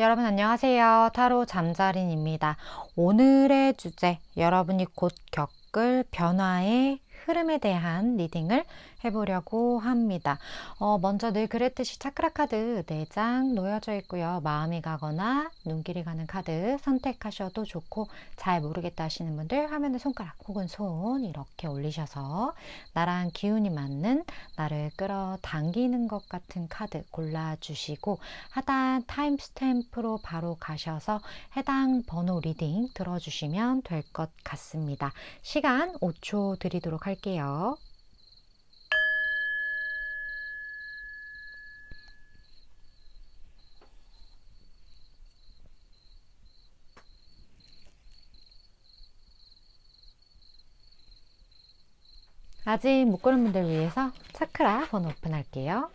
여러분 안녕하세요. 타로 잠자린입니다. 오늘의 주제, 여러분이 곧 겪을 변화의 흐름에 대한 리딩을 해보려고 합니다. 먼저 늘 그랬듯이 차크라 카드 4장 놓여져 있고요. 마음이 가거나 눈길이 가는 카드 선택하셔도 좋고, 잘 모르겠다 하시는 분들 화면에 손가락 혹은 손 이렇게 올리셔서 나랑 기운이 맞는, 나를 끌어당기는 것 같은 카드 골라주시고, 하단 타임스탬프로 바로 가셔서 해당 번호 리딩 들어주시면 될 것 같습니다. 시간 5초 드리도록 할게요. 아직 못 고른 분들 위해서 차크라 번호 오픈할게요.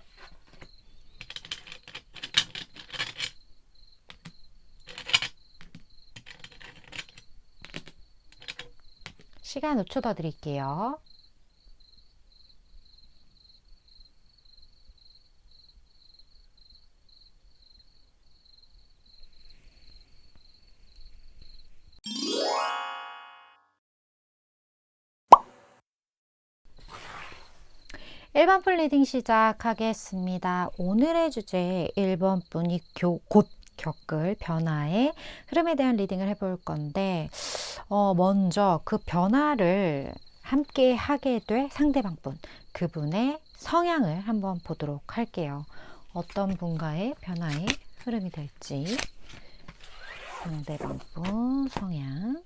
시간 5초 더 드릴게요. 일번 풀 리딩 시작하겠습니다. 오늘의 주제 1번 분이 곧 겪을 변화의 흐름에 대한 리딩을 해볼 건데, 먼저 그 변화를 함께 하게 될 상대방 분, 그분의 성향을 한번 보도록 할게요. 어떤 분과의 변화의 흐름이 될지. 상대방 분 성향.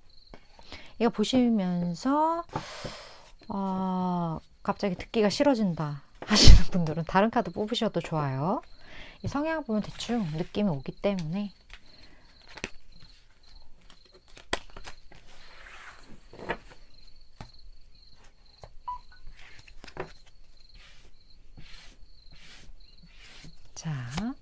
이거 보시면서 갑자기 듣기가 싫어진다 하시는 분들은 다른 카드 뽑으셔도 좋아요. 이 성향 보면 대충 느낌이 오기 때문에. 자,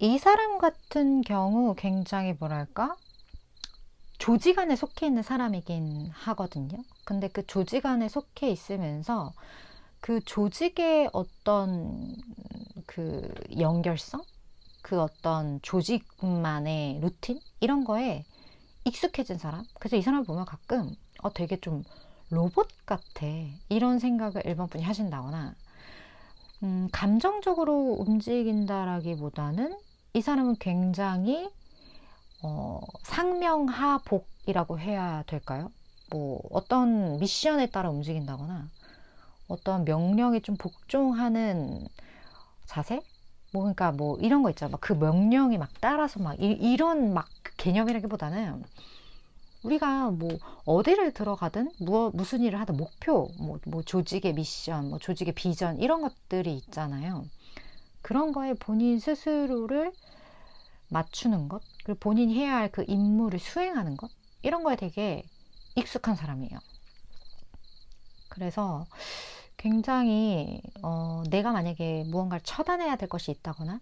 이 사람 같은 경우 굉장히 뭐랄까? 조직 안에 속해 있는 사람이긴 하거든요. 근데 그 조직 안에 속해 있으면서 그 조직의 어떤 그 연결성? 그 어떤 조직만의 루틴? 이런 거에 익숙해진 사람? 그래서 이 사람을 보면 가끔 되게 좀 로봇 같아. 이런 생각을 일본 분이 하신다거나, 감정적으로 움직인다라기보다는 이 사람은 굉장히 상명하복이라고 해야 될까요? 뭐 어떤 미션에 따라 움직인다거나 어떤 명령에 좀 복종하는 자세? 뭐 그러니까 뭐 이런 거 있잖아. 막 그 명령에 막 따라서 막 이런 막 개념이라기보다는, 우리가 뭐 어디를 들어가든 무슨 일을 하든 목표, 뭐 조직의 미션, 뭐 조직의 비전 이런 것들이 있잖아요. 그런 거에 본인 스스로를 맞추는 것, 그리고 본인이 해야 할 그 임무를 수행하는 것, 이런 거에 되게 익숙한 사람이에요. 그래서 굉장히 내가 만약에 무언가를 처단해야 될 것이 있다거나,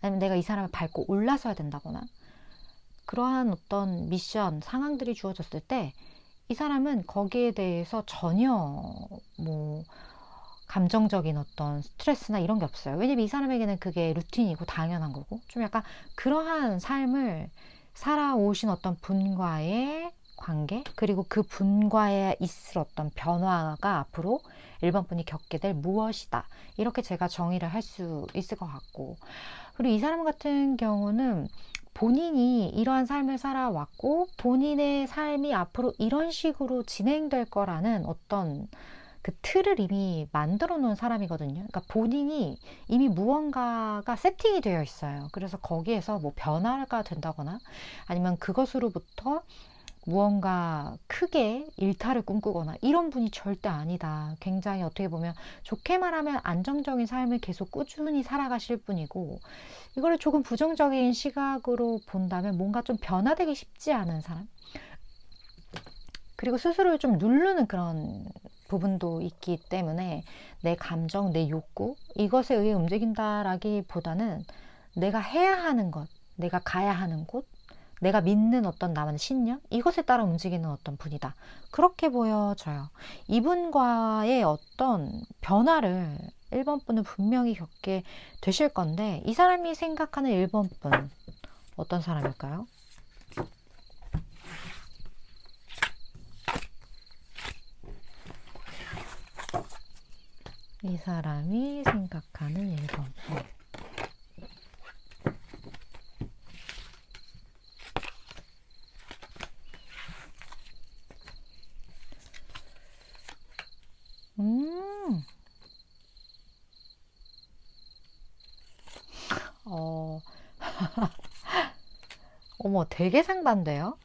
아니면 내가 이 사람을 밟고 올라서야 된다거나, 그러한 어떤 미션, 상황들이 주어졌을 때 이 사람은 거기에 대해서 전혀 뭐 감정적인 어떤 스트레스나 이런 게 없어요. 왜냐면 이 사람에게는 그게 루틴이고 당연한 거고, 좀 약간 그러한 삶을 살아오신 어떤 분과의 관계, 그리고 그 분과의 있을 어떤 변화가 앞으로 일반 분이 겪게 될 무엇이다, 이렇게 제가 정의를 할 수 있을 것 같고, 그리고 이 사람 같은 경우는 본인이 이러한 삶을 살아왔고 본인의 삶이 앞으로 이런 식으로 진행될 거라는 어떤 그 틀을 이미 만들어 놓은 사람이거든요. 그러니까 본인이 이미 무언가가 세팅이 되어 있어요. 그래서 거기에서 뭐 변화가 된다거나 아니면 그것으로부터 무언가 크게 일탈을 꿈꾸거나 이런 분이 절대 아니다. 굉장히 어떻게 보면 좋게 말하면 안정적인 삶을 계속 꾸준히 살아가실 분이고, 이거를 조금 부정적인 시각으로 본다면 뭔가 좀 변화되기 쉽지 않은 사람, 그리고 스스로를 좀 누르는 그런 부분도 있기 때문에 내 감정, 내 욕구 이것에 의해 움직인다라기보다는 내가 해야 하는 것, 내가 가야 하는 곳, 내가 믿는 어떤 나만의 신념, 이것에 따라 움직이는 어떤 분이다. 그렇게 보여져요. 이분과의 어떤 변화를 1번 분은 분명히 겪게 되실 건데, 이 사람이 생각하는 1번 분, 어떤 사람일까요? 이 사람이 생각하는 1번 분. 음, 어, 어머, 되게 상반돼요.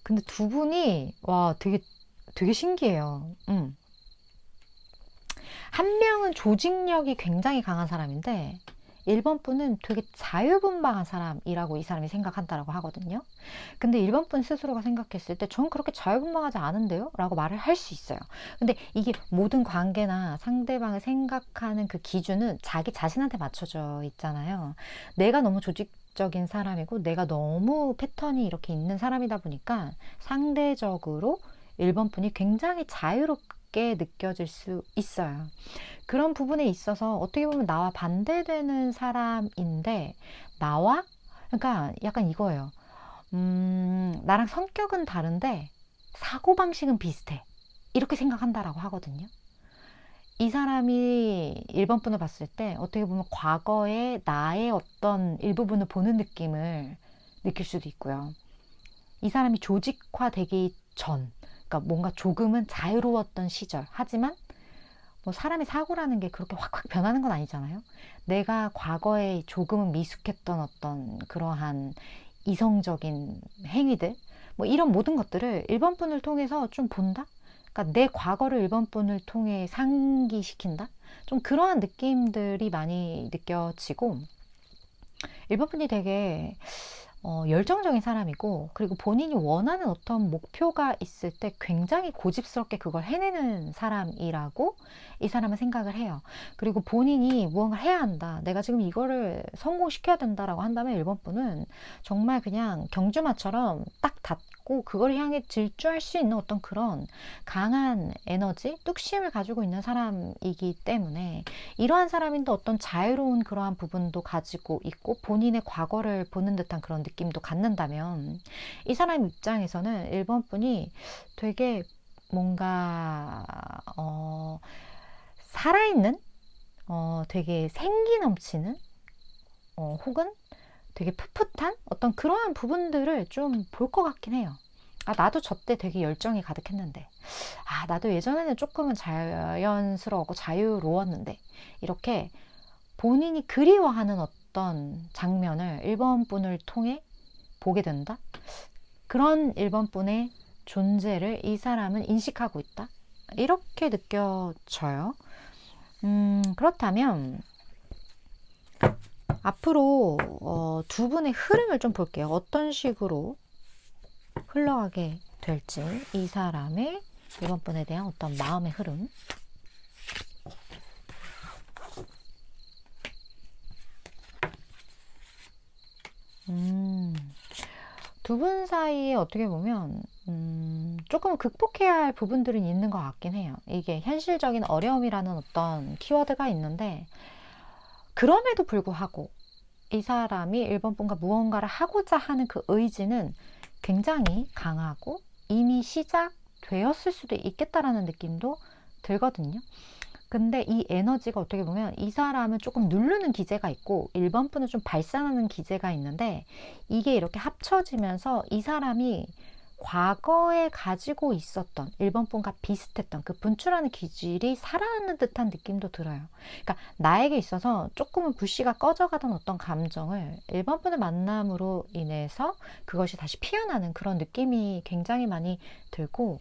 근데 두 분이, 와, 되게 신기해요. 한 명은 조직력이 굉장히 강한 사람인데, 1번 분은 되게 자유분방한 사람이라고 이 사람이 생각한다라고 하거든요. 근데 1번 분 스스로가 생각했을 때, 전 그렇게 자유분방하지 않은데요? 라고 말을 할 수 있어요. 근데 이게 모든 관계나 상대방을 생각하는 그 기준은 자기 자신한테 맞춰져 있잖아요. 내가 너무 조직적인 사람이고, 내가 너무 패턴이 이렇게 있는 사람이다 보니까, 상대적으로 1번 분이 굉장히 자유롭게 느껴질 수 있어요. 그런 부분에 있어서 어떻게 보면 나와 반대되는 사람인데, 나와 그러니까 약간 이거예요. 나랑 성격은 다른데 사고방식은 비슷해, 이렇게 생각한다라고 하거든요. 이 사람이 1번 분을 봤을 때 어떻게 보면 과거의 나의 어떤 일부분을 보는 느낌을 느낄 수도 있고요. 이 사람이 조직화되기 전, 그러니까 뭔가 조금은 자유로웠던 시절, 하지만 뭐 사람의 사고라는 게 그렇게 확확 변하는 건 아니잖아요. 내가 과거에 조금은 미숙했던 어떤 그러한 이성적인 행위들, 뭐 이런 모든 것들을 1번 분을 통해서 좀 본다? 그러니까 내 과거를 1번 분을 통해 상기시킨다? 좀 그러한 느낌들이 많이 느껴지고, 1번 분이 되게 열정적인 사람이고, 그리고 본인이 원하는 어떤 목표가 있을 때 굉장히 고집스럽게 그걸 해내는 사람이라고 이 사람은 생각을 해요. 그리고 본인이 무언가 해야 한다, 내가 지금 이거를 성공시켜야 된다라고 한다면 1번 분은 정말 그냥 경주마처럼 딱 닫고 그걸 향해 질주할 수 있는 어떤 그런 강한 에너지, 뚝심을 가지고 있는 사람이기 때문에, 이러한 사람인데 어떤 자유로운 그러한 부분도 가지고 있고, 본인의 과거를 보는 듯한 그런 느낌도 갖는다면, 이 사람 입장에서는 1번 분이 되게 뭔가 살아있는, 되게 생기 넘치는, 혹은 되게 풋풋한 어떤 그러한 부분들을 좀 볼 것 같긴 해요. 아, 나도 저 때 되게 열정이 가득했는데, 아, 나도 예전에는 조금은 자연스러웠고 자유로웠는데, 이렇게 본인이 그리워하는 어떤 장면을 1번 분을 통해 보게 된다? 그런 1번 분의 존재를 이 사람은 인식하고 있다? 이렇게 느껴져요. 그렇다면 앞으로 두 분의 흐름을 좀 볼게요. 어떤 식으로 흘러가게 될지, 이 사람의 1번 분에 대한 어떤 마음의 흐름. 두 분 사이에 어떻게 보면 조금 극복해야 할 부분들은 있는 것 같긴 해요. 이게 현실적인 어려움이라는 어떤 키워드가 있는데, 그럼에도 불구하고 이 사람이 1번 분과 무언가를 하고자 하는 그 의지는 굉장히 강하고 이미 시작되었을 수도 있겠다라는 느낌도 들거든요. 근데 이 에너지가 어떻게 보면 이 사람은 조금 누르는 기제가 있고 1번 분은 좀 발산하는 기제가 있는데, 이게 이렇게 합쳐지면서 이 사람이 과거에 가지고 있었던 1번 분과 비슷했던 그 분출하는 기질이 살아나는 듯한 느낌도 들어요. 그러니까 나에게 있어서 조금은 불씨가 꺼져가던 어떤 감정을 1번 분의 만남으로 인해서 그것이 다시 피어나는 그런 느낌이 굉장히 많이 들고,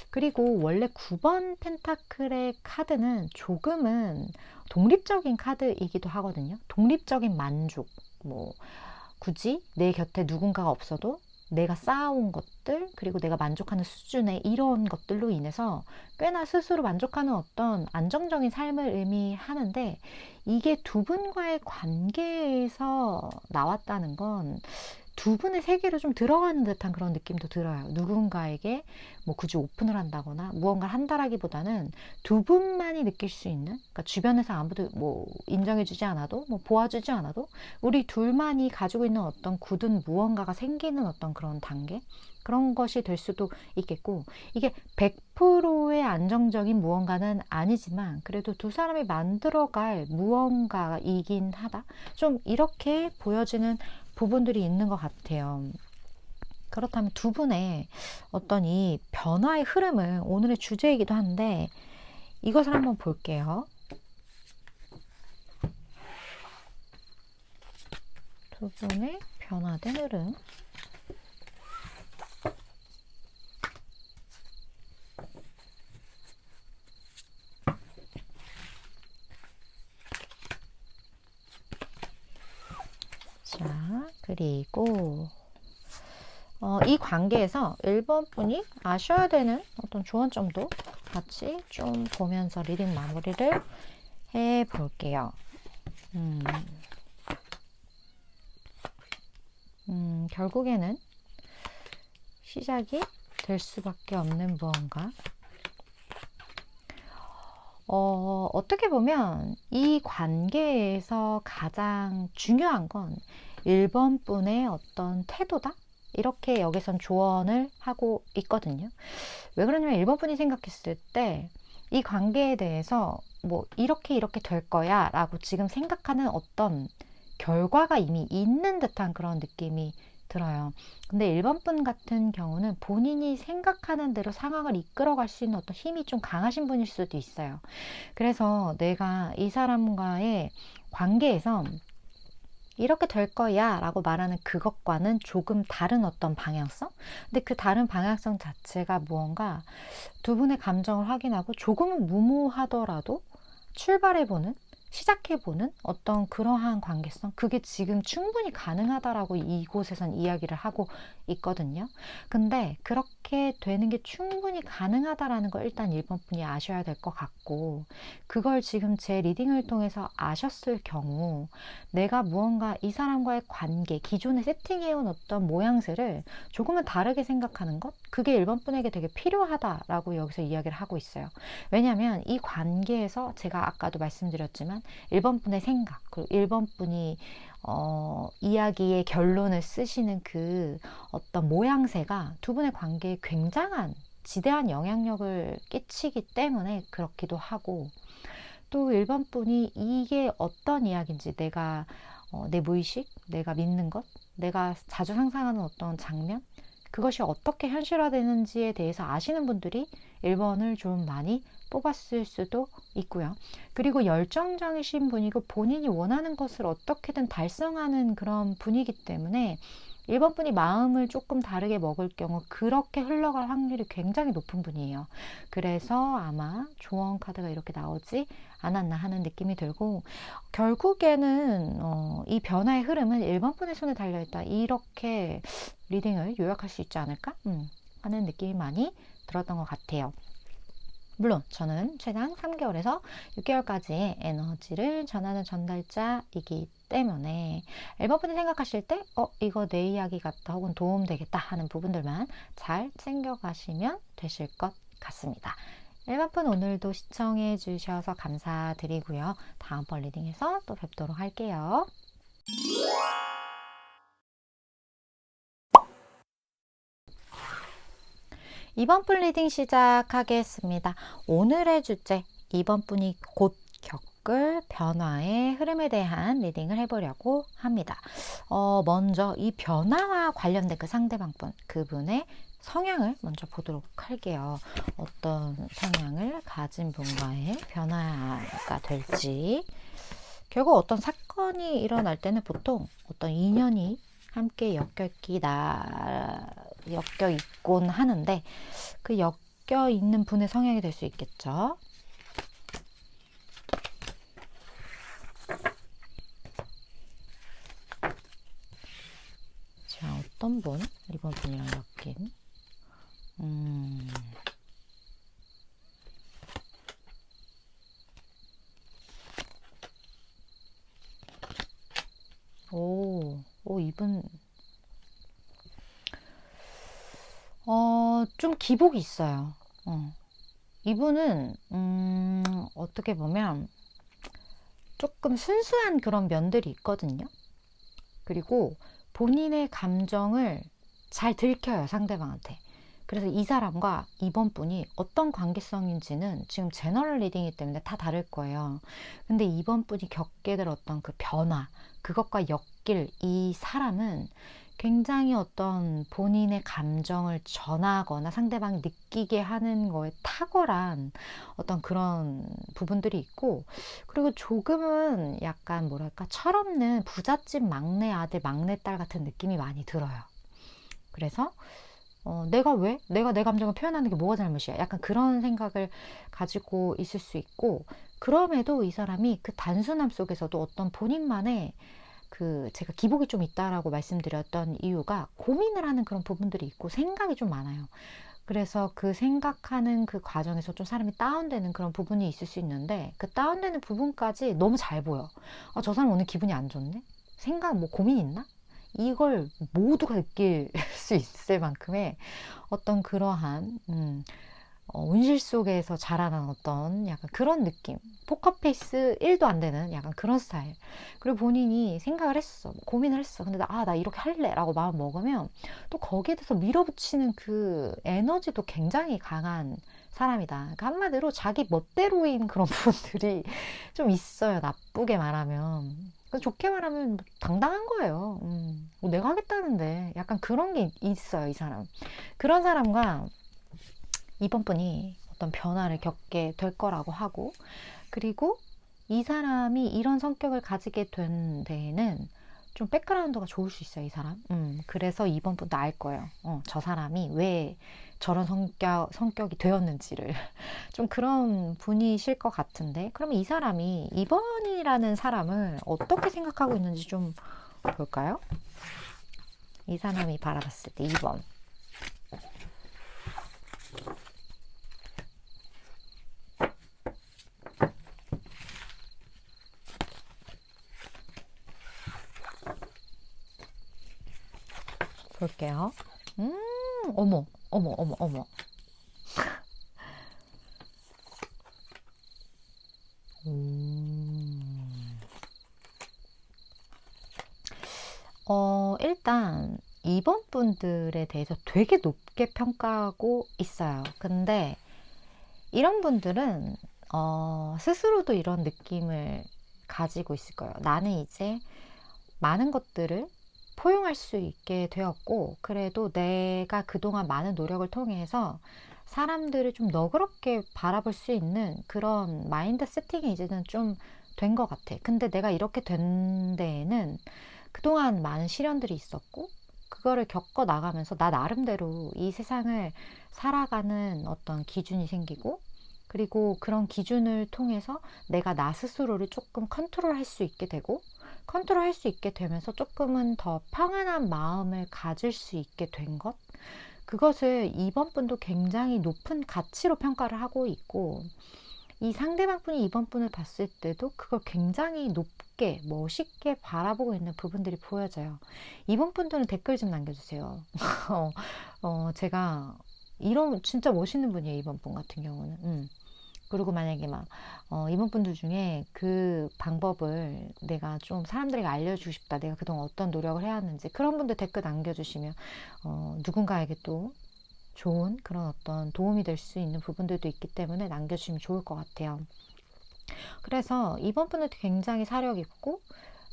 그리고 원래 9번 펜타클의 카드는 조금은 독립적인 카드이기도 하거든요. 독립적인 만족, 뭐 굳이 내 곁에 누군가가 없어도 내가 쌓아온 것들, 그리고 내가 만족하는 수준의 이런 것들로 인해서 꽤나 스스로 만족하는 어떤 안정적인 삶을 의미하는데, 이게 두 분과의 관계에서 나왔다는 건 두 분의 세계로 좀 들어가는 듯한 그런 느낌도 들어요. 누군가에게 뭐 굳이 오픈을 한다거나 무언가를 한다라기보다는 두 분만이 느낄 수 있는, 그러니까 주변에서 아무도 뭐 인정해주지 않아도, 뭐 보아주지 않아도 우리 둘만이 가지고 있는 어떤 굳은 무언가가 생기는 어떤 그런 단계, 그런 것이 될 수도 있겠고, 이게 100%의 안정적인 무언가는 아니지만 그래도 두 사람이 만들어갈 무언가이긴 하다, 좀 이렇게 보여지는 부분들이 있는 것 같아요. 그렇다면 두 분의 어떤 이 변화의 흐름을, 오늘의 주제이기도 한데 이것을 한번 볼게요. 두 분의 변화된 흐름. 자, 그리고 이 관계에서 1번 분이 아셔야 되는 어떤 조언점도 같이 좀 보면서 리딩 마무리를 해 볼게요. 결국에는 시작이 될 수밖에 없는 무언가. 어떻게 보면 이 관계에서 가장 중요한 건 1번 분의 어떤 태도다? 이렇게 여기선 조언을 하고 있거든요. 왜 그러냐면 1번 분이 생각했을 때 이 관계에 대해서 뭐 이렇게 될 거야 라고 지금 생각하는 어떤 결과가 이미 있는 듯한 그런 느낌이 들어요. 근데 1번 분 같은 경우는 본인이 생각하는 대로 상황을 이끌어갈 수 있는 어떤 힘이 좀 강하신 분일 수도 있어요. 그래서 내가 이 사람과의 관계에서 이렇게 될 거야 라고 말하는 그것과는 조금 다른 어떤 방향성? 근데 그 다른 방향성 자체가 무언가 두 분의 감정을 확인하고 조금은 무모하더라도 출발해보는, 시작해보는 어떤 그러한 관계성, 그게 지금 충분히 가능하다라고 이곳에선 이야기를 하고 있거든요. 근데 그렇게 되는 게 충분히 가능하다라는 걸 일단 1번 분이 아셔야 될 것 같고, 그걸 지금 제 리딩을 통해서 아셨을 경우 내가 무언가 이 사람과의 관계, 기존에 세팅해온 어떤 모양새를 조금은 다르게 생각하는 것, 그게 1번 분에게 되게 필요하다라고 여기서 이야기를 하고 있어요. 왜냐하면 이 관계에서 제가 아까도 말씀드렸지만 1번 분의 생각, 그리고 1번 분이 이야기의 결론을 쓰시는 그 어떤 모양새가 두 분의 관계에 굉장한 지대한 영향력을 끼치기 때문에 그렇기도 하고, 또 1번 분이 이게 어떤 이야기인지, 내가 내 무의식, 내가 믿는 것, 내가 자주 상상하는 어떤 장면, 그것이 어떻게 현실화되는지에 대해서 아시는 분들이 1번을 좀 많이 뽑았을 수도 있고요. 그리고 열정적이신 분이고 본인이 원하는 것을 어떻게든 달성하는 그런 분이기 때문에 1번 분이 마음을 조금 다르게 먹을 경우 그렇게 흘러갈 확률이 굉장히 높은 분이에요. 그래서 아마 조언 카드가 이렇게 나오지 않았나 하는 느낌이 들고, 결국에는 이 변화의 흐름은 1번 분의 손에 달려있다, 이렇게 리딩을 요약할 수 있지 않을까 하는 느낌이 많이 들었던 것 같아요. 물론 저는 최장 3개월에서 6개월까지의 에너지를 전하는 전달자이기 때문에 1번 분이 생각하실 때 이거 내 이야기 같다, 혹은 도움되겠다 하는 부분들만 잘 챙겨가시면 되실 것 같습니다. 1번 분 오늘도 시청해 주셔서 감사드리고요. 다음번 리딩에서 또 뵙도록 할게요. 2번 분 리딩 시작하겠습니다. 오늘의 주제, 2번 분이 곧 겪을 변화의 흐름에 대한 리딩을 해보려고 합니다. 먼저 이 변화와 관련된 그 상대방 분, 그분의 성향을 먼저 보도록 할게요. 어떤 성향을 가진 분과의 변화가 될지. 결국 어떤 사건이 일어날 때는 보통 어떤 인연이 함께 엮여 있곤 하는데, 그 엮여 있는 분의 성향이 될 수 있겠죠. 자, 어떤 분? 이번 분이랑 엮인. 이분, 좀 기복이 있어요. 이분은, 어떻게 보면 조금 순수한 그런 면들이 있거든요. 그리고 본인의 감정을 잘 들켜요, 상대방한테. 그래서 이 사람과 이번 분이 어떤 관계성인지는 지금 제너럴 리딩이기 때문에 다 다를 거예요. 근데 이번 분이 겪게 될 어떤 그 변화, 그것과 엮일 이 사람은 굉장히 어떤 본인의 감정을 전하거나 상대방이 느끼게 하는 거에 탁월한 어떤 그런 부분들이 있고, 그리고 조금은 약간 뭐랄까 철없는 부잣집 막내 아들, 막내 딸 같은 느낌이 많이 들어요. 그래서 내가 왜? 내가 내 감정을 표현하는 게 뭐가 잘못이야? 약간 그런 생각을 가지고 있을 수 있고, 그럼에도 이 사람이 그 단순함 속에서도 어떤 본인만의 제가 기복이 좀 있다라고 말씀드렸던 이유가 고민을 하는 그런 부분들이 있고 생각이 좀 많아요. 그래서 그 생각하는 그 과정에서 좀 사람이 다운되는 그런 부분이 있을 수 있는데, 그 다운되는 부분까지 너무 잘 보여. 저 사람 오늘 기분이 안 좋네? 생각, 뭐 고민 있나? 이걸 모두가 느낄 수 있을 만큼의 어떤 그러한 온실 속에서 자라난 어떤 약간 그런 느낌, 포커페이스 1도 안 되는 약간 그런 스타일. 그리고 본인이 생각을 했어, 고민을 했어. 근데 나 이렇게 할래 라고 마음 먹으면 또 거기에 대해서 밀어붙이는 그 에너지도 굉장히 강한 사람이다. 그러니까 한마디로 자기 멋대로인 그런 부분들이 좀 있어요, 나쁘게 말하면. 좋게 말하면 당당한 거예요. 내가 하겠다는데 약간 그런 게 있어요, 이 사람. 그런 사람과 이번 분이 어떤 변화를 겪게 될 거라고 하고, 그리고 이 사람이 이런 성격을 가지게 된 데에는 좀 백그라운드가 좋을 수 있어요, 이 사람. 그래서 이번 분도 알 거예요. 저 사람이 왜 저런 성격이 되었는지를. 좀 그런 분이실 것 같은데, 그러면 이 사람이 2번이라는 사람을 어떻게 생각하고 있는지 좀 볼까요? 이 사람이 바라봤을 때 2번. 볼게요. 어머, 어머, 어머, 어머. 일단 이번 분들에 대해서 되게 높게 평가하고 있어요. 근데 이런 분들은 스스로도 이런 느낌을 가지고 있을 거예요. 나는 이제 많은 것들을 포용할 수 있게 되었고, 그래도 내가 그동안 많은 노력을 통해서 사람들을 좀 너그럽게 바라볼 수 있는 그런 마인드 세팅이 이제는 좀 된 것 같아. 근데 내가 이렇게 된 데에는 그동안 많은 시련들이 있었고, 그거를 겪어 나가면서 나 나름대로 이 세상을 살아가는 어떤 기준이 생기고, 그리고 그런 기준을 통해서 내가 나 스스로를 조금 컨트롤할 수 있게 되고, 컨트롤할 수 있게 되면서 조금은 더 평안한 마음을 가질 수 있게 된 것, 그것을 이번 분도 굉장히 높은 가치로 평가를 하고 있고, 이 상대방 분이 이번 분을 봤을 때도 그걸 굉장히 높게 멋있게 바라보고 있는 부분들이 보여져요. 이번 분들은 댓글 좀 남겨주세요. 제가 이런 진짜 멋있는 분이에요, 이번 분 같은 경우는. 그리고 만약에 막 이번 분들 중에 그 방법을 내가 좀 사람들에게 알려주고 싶다, 내가 그동안 어떤 노력을 해왔는지, 그런 분들 댓글 남겨주시면 누군가에게 또 좋은 그런 어떤 도움이 될 수 있는 부분들도 있기 때문에 남겨주시면 좋을 것 같아요. 그래서 이번 분은 굉장히 사력 있고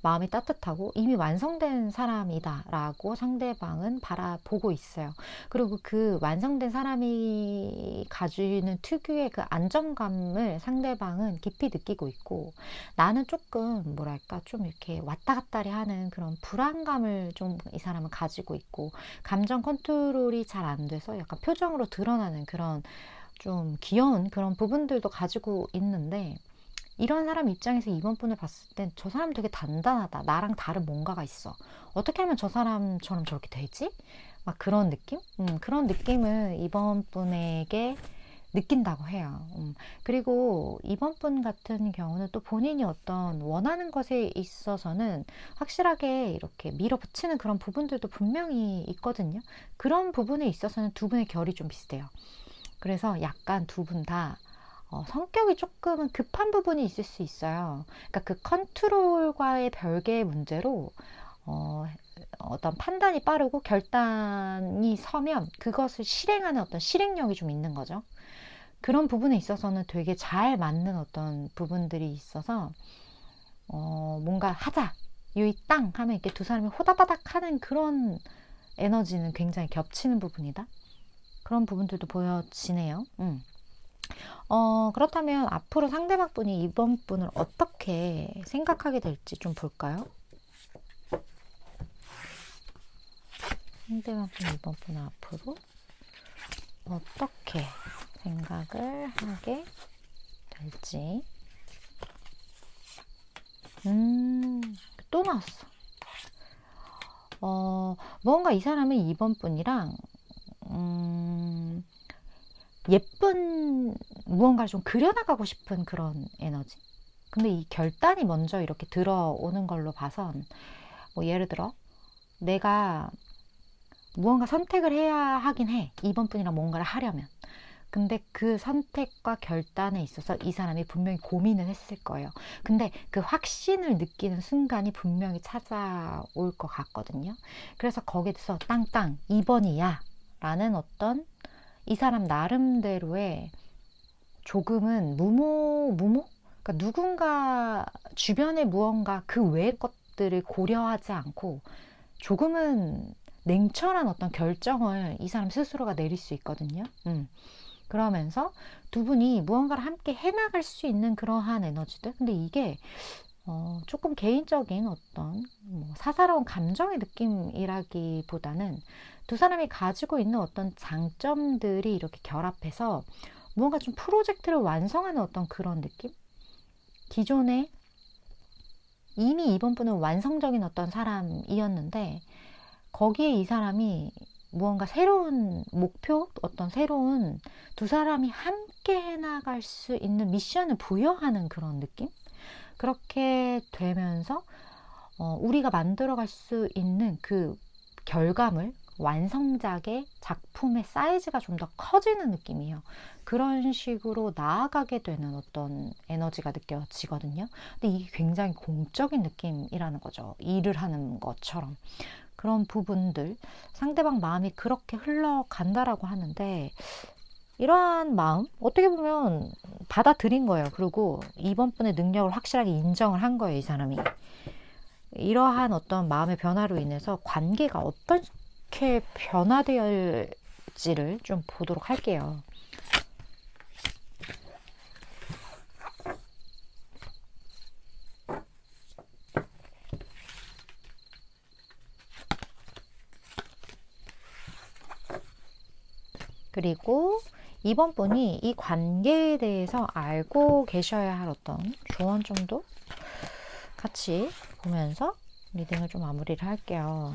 마음이 따뜻하고 이미 완성된 사람이다 라고 상대방은 바라보고 있어요. 그리고 그 완성된 사람이 가지는 특유의 그 안정감을 상대방은 깊이 느끼고 있고, 나는 조금 뭐랄까 좀 이렇게 왔다 갔다리 하는 그런 불안감을 좀 이 사람은 가지고 있고, 감정 컨트롤이 잘 안 돼서 약간 표정으로 드러나는 그런 좀 귀여운 그런 부분들도 가지고 있는데, 이런 사람 입장에서 이번 분을 봤을 땐 저 사람 되게 단단하다. 나랑 다른 뭔가가 있어. 어떻게 하면 저 사람처럼 저렇게 되지? 막 그런 느낌? 그런 느낌을 이번 분에게 느낀다고 해요. 그리고 이번 분 같은 경우는 또 본인이 어떤 원하는 것에 있어서는 확실하게 이렇게 밀어붙이는 그런 부분들도 분명히 있거든요. 그런 부분에 있어서는 두 분의 결이 좀 비슷해요. 그래서 약간 두 분 다 성격이 조금은 급한 부분이 있을 수 있어요. 그러니까 그 컨트롤과의 별개의 문제로 어떤 판단이 빠르고 결단이 서면 그것을 실행하는 어떤 실행력이 좀 있는 거죠. 그런 부분에 있어서는 되게 잘 맞는 어떤 부분들이 있어서 뭔가 하자 유이 땅 하면 이렇게 두 사람이 호다다닥 하는 그런 에너지는 굉장히 겹치는 부분이다. 그런 부분들도 보여지네요. 그렇다면 앞으로 상대방 분이 이번 분을 어떻게 생각하게 될지 좀 볼까요? 상대방 분이 이번 분을 앞으로 어떻게 생각을 하게 될지. 또 나왔어. 뭔가 이 사람은 이번 분이랑 예쁜 무언가를 좀 그려나가고 싶은 그런 에너지. 근데 이 결단이 먼저 이렇게 들어오는 걸로 봐선 뭐 예를 들어 내가 무언가 선택을 해야 하긴 해. 이번 분이랑 뭔가를 하려면. 근데 그 선택과 결단에 있어서 이 사람이 분명히 고민을 했을 거예요. 근데 그 확신을 느끼는 순간이 분명히 찾아올 것 같거든요. 그래서 거기서 땅땅 2번이야 라는 어떤 이 사람 나름대로의 조금은 무모? 그러니까 누군가 주변의 무언가 그 외의 것들을 고려하지 않고 조금은 냉철한 어떤 결정을 이 사람 스스로가 내릴 수 있거든요. 그러면서 두 분이 무언가를 함께 해나갈 수 있는 그러한 에너지들. 근데 이게 조금 개인적인 어떤 뭐 사사로운 감정의 느낌이라기보다는 두 사람이 가지고 있는 어떤 장점들이 이렇게 결합해서 무언가 좀 프로젝트를 완성하는 어떤 그런 느낌? 기존에 이미 이번 분은 완성적인 어떤 사람이었는데 거기에 이 사람이 무언가 새로운 목표, 어떤 새로운 두 사람이 함께 해나갈 수 있는 미션을 부여하는 그런 느낌? 그렇게 되면서 우리가 만들어갈 수 있는 그 결과물, 완성작의 작품의 사이즈가 좀 더 커지는 느낌이에요. 그런 식으로 나아가게 되는 어떤 에너지가 느껴지거든요. 근데 이게 굉장히 공적인 느낌이라는 거죠. 일을 하는 것처럼. 그런 부분들, 상대방 마음이 그렇게 흘러간다라고 하는데, 이러한 마음, 어떻게 보면 받아들인 거예요. 그리고 이번 분의 능력을 확실하게 인정을 한 거예요, 이 사람이. 이러한 어떤 마음의 변화로 인해서 관계가 어떻게 변화될지를 좀 보도록 할게요. 그리고 이번 분이 이 관계에 대해서 알고 계셔야 할 어떤 조언 정도 같이 보면서 리딩을 좀 마무리를 할게요.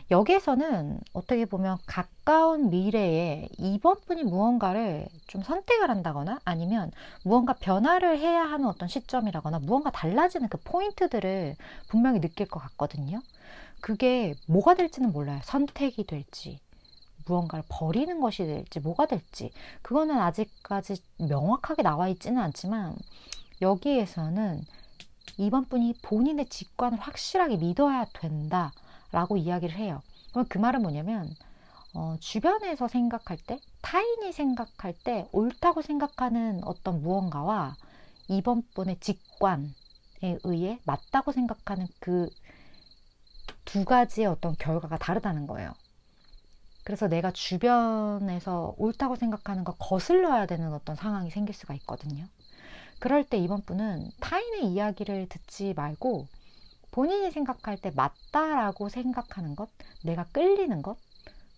여기에서는 어떻게 보면 가까운 미래에 이번 분이 무언가를 좀 선택을 한다거나 아니면 무언가 변화를 해야 하는 어떤 시점이라거나 무언가 달라지는 그 포인트들을 분명히 느낄 것 같거든요. 그게 뭐가 될지는 몰라요. 선택이 될지, 무언가를 버리는 것이 될지, 뭐가 될지. 그거는 아직까지 명확하게 나와 있지는 않지만 여기에서는 이번 분이 본인의 직관을 확실하게 믿어야 된다. 라고 이야기를 해요. 그럼 그 말은 뭐냐면 주변에서 생각할 때 타인이 생각할 때 옳다고 생각하는 어떤 무언가와 이번 분의 직관에 의해 맞다고 생각하는 그 두 가지의 어떤 결과가 다르다는 거예요. 그래서 내가 주변에서 옳다고 생각하는 거 거슬러야 되는 어떤 상황이 생길 수가 있거든요. 그럴 때 이번 분은 타인의 이야기를 듣지 말고 본인이 생각할 때 맞다라고 생각하는 것, 내가 끌리는 것,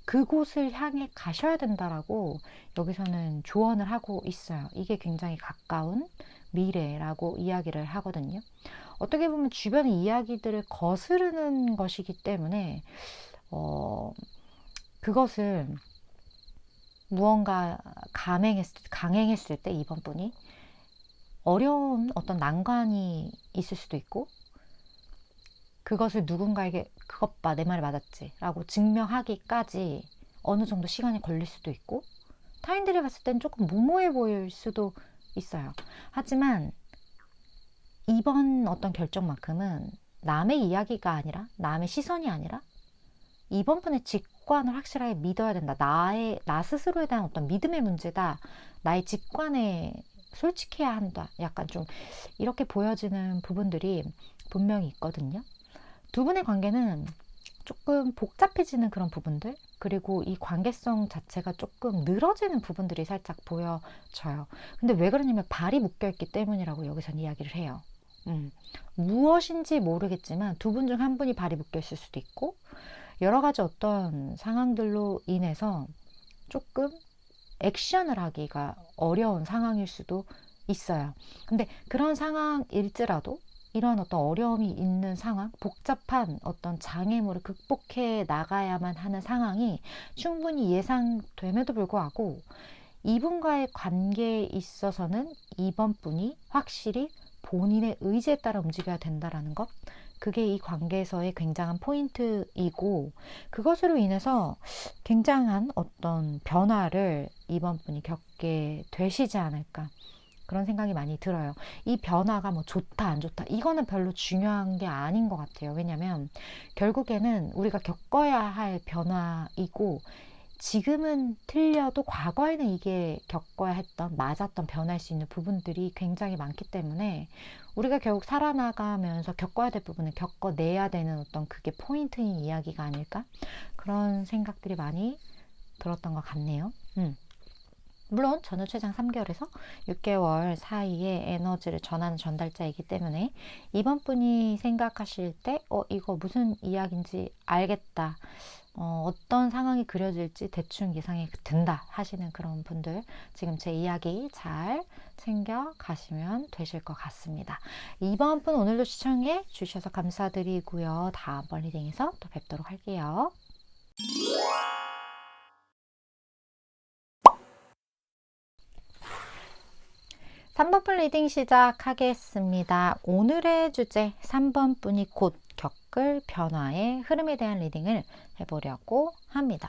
그곳을 향해 가셔야 된다라고 여기서는 조언을 하고 있어요. 이게 굉장히 가까운 미래라고 이야기를 하거든요. 어떻게 보면 주변의 이야기들을 거스르는 것이기 때문에 그것을 무언가 강행했을 때 이번 분이 어려운 어떤 난관이 있을 수도 있고, 그것을 누군가에게 그것 봐, 내 말이 맞았지 라고 증명하기까지 어느 정도 시간이 걸릴 수도 있고, 타인들이 봤을 땐 조금 무모해 보일 수도 있어요. 하지만 이번 어떤 결정만큼은 남의 이야기가 아니라, 남의 시선이 아니라 이번 분의 직관을 확실하게 믿어야 된다. 나 스스로에 대한 어떤 믿음의 문제다. 나의 직관에 솔직해야 한다. 약간 좀 이렇게 보여지는 부분들이 분명히 있거든요. 두 분의 관계는 조금 복잡해지는 그런 부분들, 그리고 이 관계성 자체가 조금 늘어지는 부분들이 살짝 보여져요. 근데 왜 그러냐면 발이 묶여있기 때문이라고 여기선 이야기를 해요. 무엇인지 모르겠지만 두 분 중 한 분이 발이 묶여있을 수도 있고, 여러 가지 어떤 상황들로 인해서 조금 액션을 하기가 어려운 상황일 수도 있어요. 근데 그런 상황일지라도 이런 어떤 어려움이 있는 상황, 복잡한 어떤 장애물을 극복해 나가야만 하는 상황이 충분히 예상됨에도 불구하고 이분과의 관계에 있어서는 이번 분이 확실히 본인의 의지에 따라 움직여야 된다라는 것, 그게 이 관계에서의 굉장한 포인트이고, 그것으로 인해서 굉장한 어떤 변화를 이번 분이 겪게 되시지 않을까, 그런 생각이 많이 들어요. 이 변화가 뭐 좋다 안 좋다 이거는 별로 중요한 게 아닌 것 같아요. 왜냐면 결국에는 우리가 겪어야 할 변화이고, 지금은 틀려도 과거에는 이게 겪어야 했던, 맞았던, 변할 수 있는 부분들이 굉장히 많기 때문에 우리가 결국 살아나가면서 겪어야 될 부분을 겪어내야 되는 어떤 그게 포인트인 이야기가 아닐까, 그런 생각들이 많이 들었던 것 같네요. 물론 저는 최장 3개월에서 6개월 사이에 에너지를 전하는 전달자이기 때문에 이번 분이 생각하실 때 이거 무슨 이야기인지 알겠다, 어떤 상황이 그려질지 대충 예상이 된다 하시는 그런 분들, 지금 제 이야기 잘 챙겨 가시면 되실 것 같습니다. 이번 분 오늘도 시청해 주셔서 감사드리고요. 다음번 리딩에서 또 뵙도록 할게요. 3번 분 리딩 시작하겠습니다. 오늘의 주제 3번 분이 곧 겪을 변화의 흐름에 대한 리딩을 해보려고 합니다.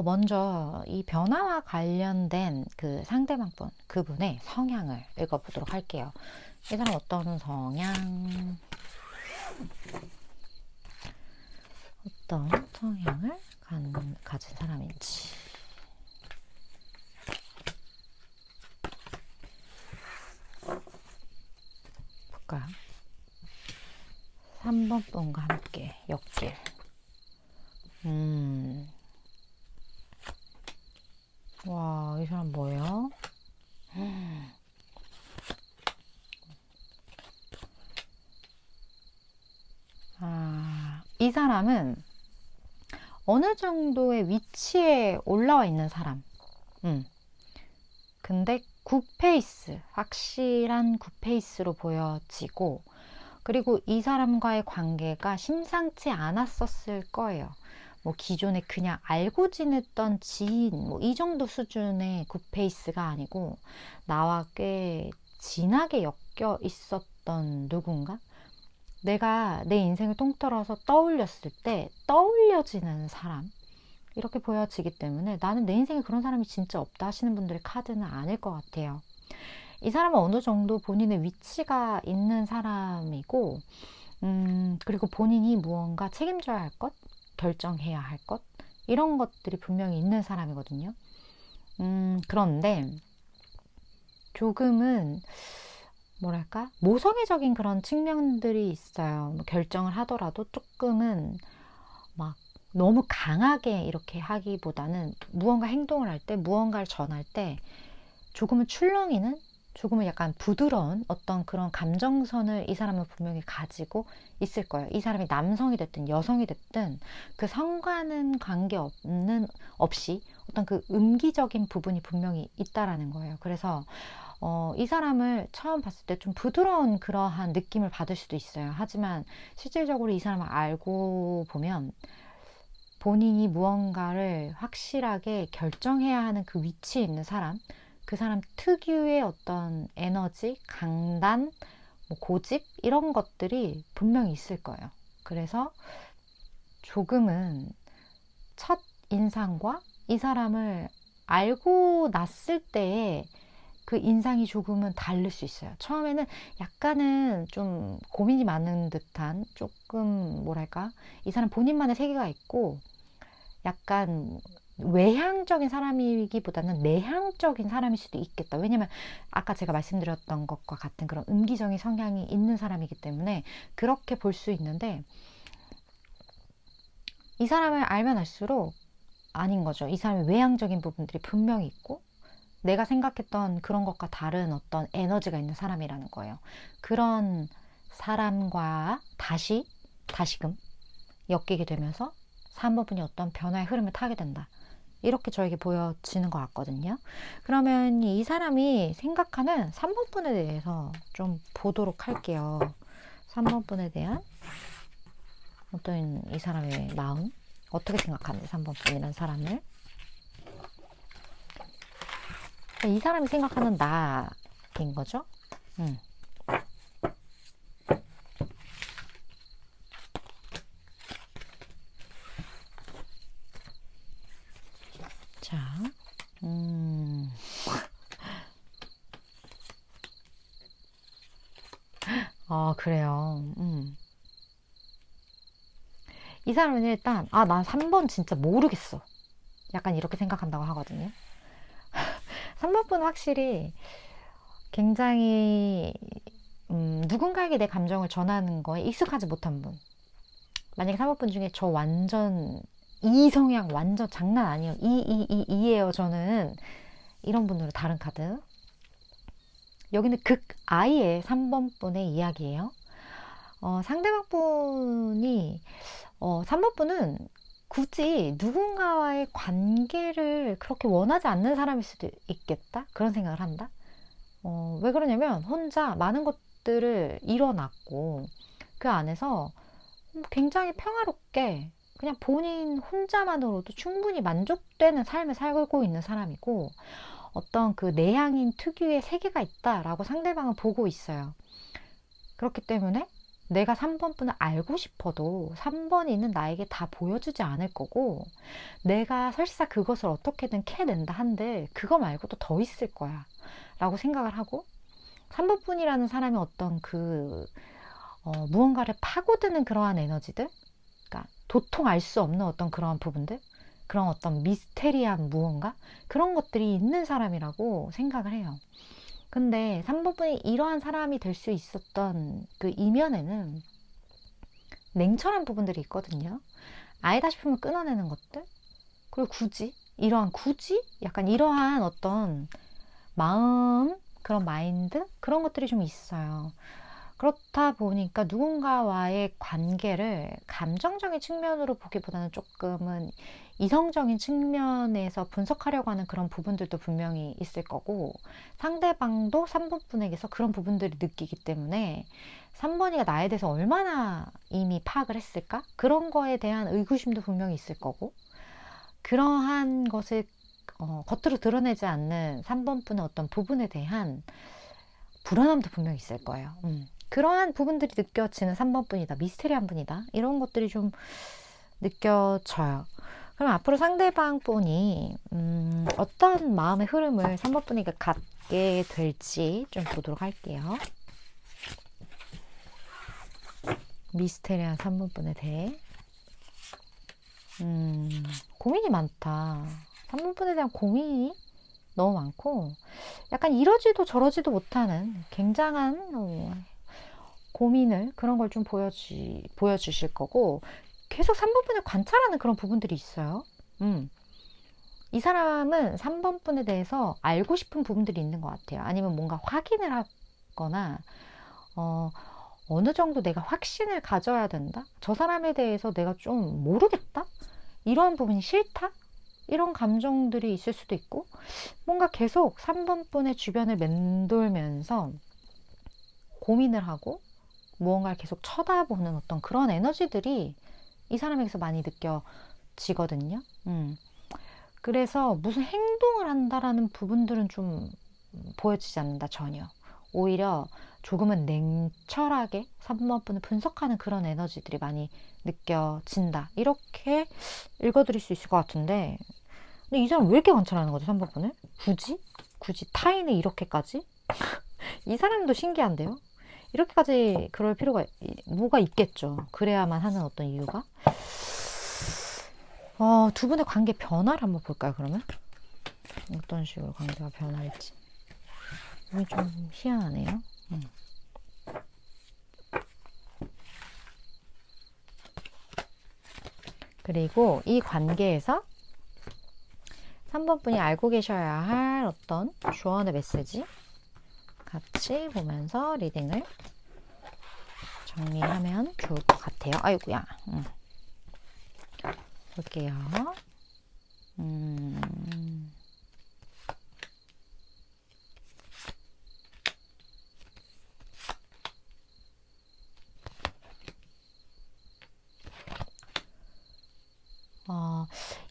먼저 이 변화와 관련된 그 상대방 분, 그분의 성향을 읽어보도록 할게요. 이 사람 어떤 성향, 어떤 성향을 가진 사람인지 볼까요? 3번 분과 함께 엮일. 와, 이 사람 뭐예요? 이 사람은 어느 정도의 위치에 올라와 있는 사람. 근데 굿페이스, 확실한 굿페이스로 보여지고, 그리고 이 사람과의 관계가 심상치 않았었을 거예요. 뭐 기존에 그냥 알고 지냈던 지인, 뭐 이 정도 수준의 굿페이스가 아니고 나와 꽤 진하게 엮여 있었던 누군가? 내가 내 인생을 통틀어서 떠올렸을 때 떠올려지는 사람, 이렇게 보여지기 때문에 나는 내 인생에 그런 사람이 진짜 없다 하시는 분들의 카드는 아닐 것 같아요. 이 사람은 어느 정도 본인의 위치가 있는 사람이고, 그리고 본인이 무언가 책임져야 할 것, 결정해야 할 것, 이런 것들이 분명히 있는 사람이거든요. 그런데 조금은 뭐랄까 모성애적인 그런 측면들이 있어요. 뭐 결정을 하더라도 조금은 막 너무 강하게 이렇게 하기보다는 무언가 행동을 할 때, 무언가를 전할 때 조금은 출렁이는, 조금은 약간 부드러운 어떤 그런 감정선을 이 사람은 분명히 가지고 있을 거예요. 이 사람이 남성이 됐든 여성이 됐든 그 성과는 없이 어떤 그 음기적인 부분이 분명히 있다라는 거예요. 그래서 이 사람을 처음 봤을 때 좀 부드러운 그러한 느낌을 받을 수도 있어요. 하지만 실질적으로 이 사람을 알고 보면 본인이 무언가를 확실하게 결정해야 하는 그 위치에 있는 사람, 그 사람 특유의 어떤 에너지, 강단, 뭐 고집 이런 것들이 분명히 있을 거예요. 그래서 조금은 첫 인상과 이 사람을 알고 났을 때의 그 인상이 조금은 다를 수 있어요. 처음에는 약간은 좀 고민이 많은 듯한, 조금 뭐랄까, 이 사람 본인만의 세계가 있고 약간 외향적인 사람이기보다는 내향적인 사람일 수도 있겠다. 왜냐면 아까 제가 말씀드렸던 것과 같은 그런 음기적인 성향이 있는 사람이기 때문에 그렇게 볼 수 있는데, 이 사람을 알면 알수록 아닌 거죠. 이 사람의 외향적인 부분들이 분명히 있고 내가 생각했던 그런 것과 다른 어떤 에너지가 있는 사람이라는 거예요. 그런 사람과 다시금 엮이게 되면서 3번 분이 어떤 변화의 흐름을 타게 된다. 이렇게 저에게 보여지는 것 같거든요. 그러면 이 사람이 생각하는 3번 분에 대해서 좀 보도록 할게요. 3번 분에 대한 어떤 이 사람의 마음, 어떻게 생각하는지 3번 분이라는 사람을. 이 사람이 생각하는 나인 거죠. 자, 그래요. 이 사람은 일단, 난 3번 진짜 모르겠어. 약간 이렇게 생각한다고 하거든요. 3번 분은 확실히 굉장히, 누군가에게 내 감정을 전하는 거에 익숙하지 못한 분. 만약에 3번 분 중에 저 완전 이 성향 완전 장난 아니에요. 이에요, 저는. 이런 분들은 다른 카드. 여기는 극아이의 3번 분의 이야기예요. 상대방 분이 3번 분은 굳이 누군가와의 관계를 그렇게 원하지 않는 사람일 수도 있겠다, 그런 생각을 한다. 왜 그러냐면 혼자 많은 것들을 이뤄놨고 그 안에서 굉장히 평화롭게 그냥 본인 혼자만으로도 충분히 만족되는 삶을 살고 있는 사람이고, 어떤 그 내향인 특유의 세계가 있다라고 상대방은 보고 있어요. 그렇기 때문에 내가 3번 분을 알고 싶어도 3번이는 나에게 다 보여주지 않을 거고, 내가 설사 그것을 어떻게든 캐낸다 한들 그거 말고도 더 있을 거야 라고 생각을 하고, 3번 분이라는 사람이 어떤 무언가를 파고드는 그러한 에너지들, 그러니까 도통 알 수 없는 어떤 그러한 부분들, 그런 어떤 미스테리한 무언가, 그런 것들이 있는 사람이라고 생각을 해요. 근데 3번 분이 이러한 사람이 될 수 있었던 그 이면에는 냉철한 부분들이 있거든요. 아니다 싶으면 끊어내는 것들, 그리고 굳이 약간 이러한 어떤 마음, 그런 마인드, 그런 것들이 좀 있어요. 그렇다 보니까 누군가와의 관계를 감정적인 측면으로 보기보다는 조금은 이성적인 측면에서 분석하려고 하는 그런 부분들도 분명히 있을 거고, 상대방도 3번 분에게서 그런 부분들을 느끼기 때문에 3번이가 나에 대해서 얼마나 이미 파악을 했을까? 그런 거에 대한 의구심도 분명히 있을 거고, 그러한 것을 겉으로 드러내지 않는 3번 분의 어떤 부분에 대한 불안함도 분명히 있을 거예요. 그러한 부분들이 느껴지는 3번 분이다, 미스테리한 분이다, 이런 것들이 좀 느껴져요. 그럼 앞으로 상대방 분이 어떤 마음의 흐름을 3번 분에게 갖게 될지 좀 보도록 할게요. 미스테리한 3번 분에 대해 고민이 많다. 3번 분에 대한 고민이 너무 많고, 약간 이러지도 저러지도 못하는 굉장한 고민을, 그런 걸 좀 보여주실 거고, 계속 3번 분을 관찰하는 그런 부분들이 있어요. 이 사람은 3번 분에 대해서 알고 싶은 부분들이 있는 것 같아요. 아니면 뭔가 확인을 하거나 어느 정도 내가 확신을 가져야 된다? 저 사람에 대해서 내가 좀 모르겠다? 이런 부분이 싫다? 이런 감정들이 있을 수도 있고, 뭔가 계속 3번 분의 주변을 맴돌면서 고민을 하고 무언가를 계속 쳐다보는 어떤 그런 에너지들이 이 사람에게서 많이 느껴지거든요. 그래서 무슨 행동을 한다라는 부분들은 좀 보여지지 않는다, 전혀. 오히려 조금은 냉철하게 3번 분을 분석하는 그런 에너지들이 많이 느껴진다. 이렇게 읽어드릴 수 있을 것 같은데, 근데 이 사람 왜 이렇게 관찰하는 거죠, 3번 분을? 굳이 타인을 이렇게까지? 이 사람도 신기한데요? 이렇게까지 그럴 필요가 뭐가 있겠죠. 그래야만 하는 어떤 이유가. 두 분의 관계 변화를 한번 볼까요, 그러면? 어떤 식으로 관계가 변할지. 이게 좀 희한하네요. 그리고 이 관계에서 3번 분이 알고 계셔야 할 어떤 조언의 메시지 같이 보면서 리딩을 정리하면 좋을 것 같아요. 아이고야. 볼게요.